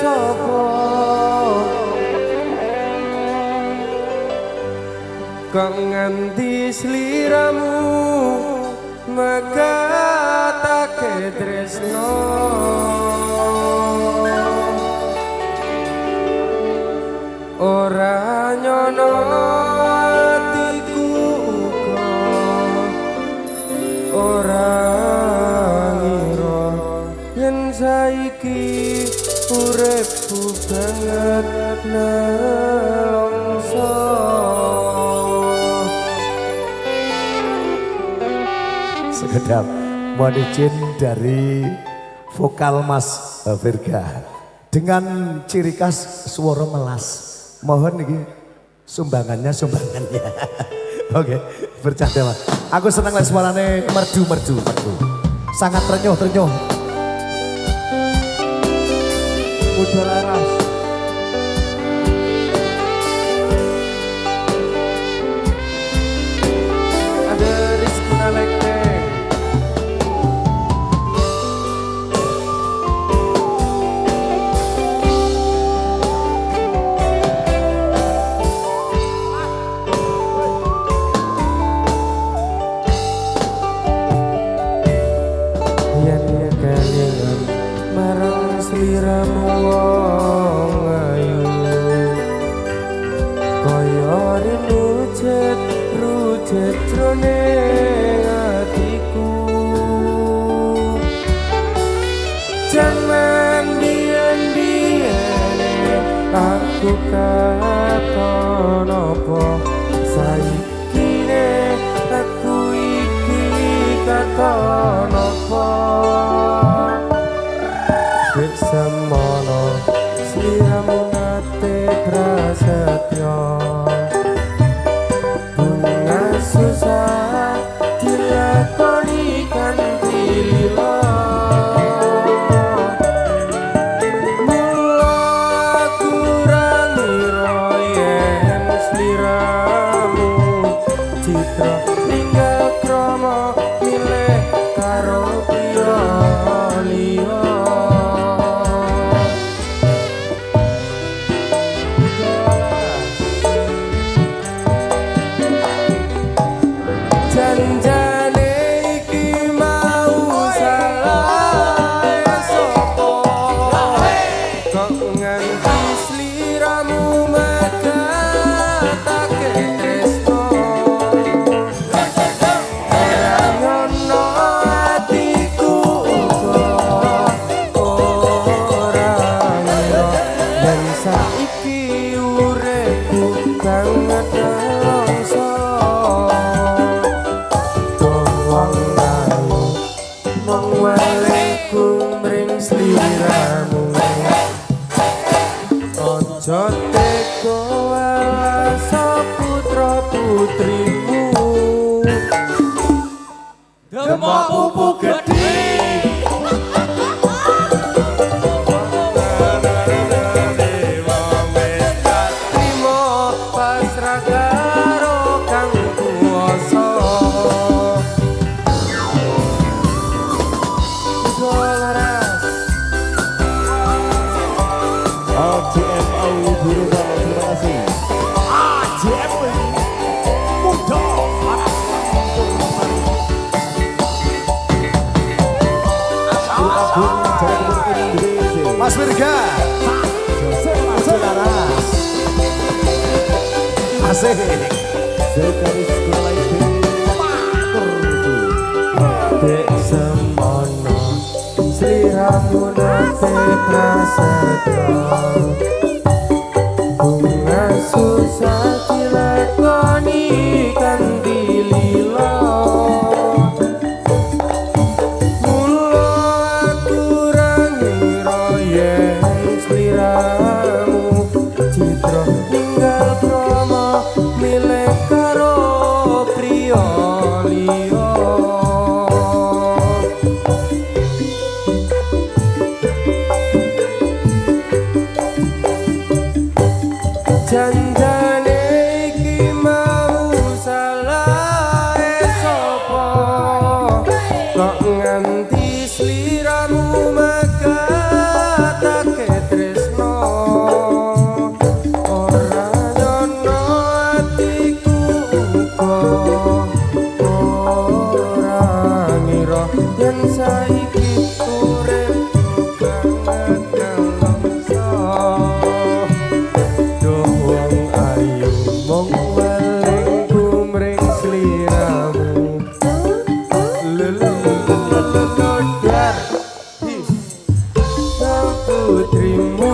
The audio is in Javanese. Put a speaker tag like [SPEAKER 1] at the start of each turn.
[SPEAKER 1] sapa kok nganti sliramu megatake tresno ora nyono atiku uga ora ngira yen saiki uripku banget nelongso.
[SPEAKER 2] Sekedap mohon izin dari vokal Mas Virga dengan ciri khas suara melas. Mohon ini sumbangannya. Oke, bercanda Mas. Aku senang lihat suaranya merdu. Sangat renyuh.
[SPEAKER 1] Udah laras. Ada Rizky Nalekte. Sliramu wong ayu kaya rujet jroning atiku jaman biyen aku katon apa saiki aku iki katon apa semono sliramu nate prasetyo bunga susah dilakoni kanthi lila mula aku ra ngira yen sliramu citra ninggal krama milih karo priya liya. Janjane iki mau salah sapa kok nganti sliramu megatake tresno ora nyono atiku uga ora ngira yen saiki uripku banget nelongso. Walekum ring sliramu ojo teko wasa putra putrimu demok pupuk gedhe trimo pasrah karo kang kuwasa.
[SPEAKER 2] AJMO Buru Balo, terima kasih. AJMO Muda Mas Virga Laras asik sekaris kulai
[SPEAKER 1] dek semono sliramu nate prasetyo bunga susah dilakoni kanthi lila mula aku ra ngira yen sliramu citra ninggal krama milih karo priya liya. Janjane iki mau salah sapa kok nganti sliramu megatake tresno trimo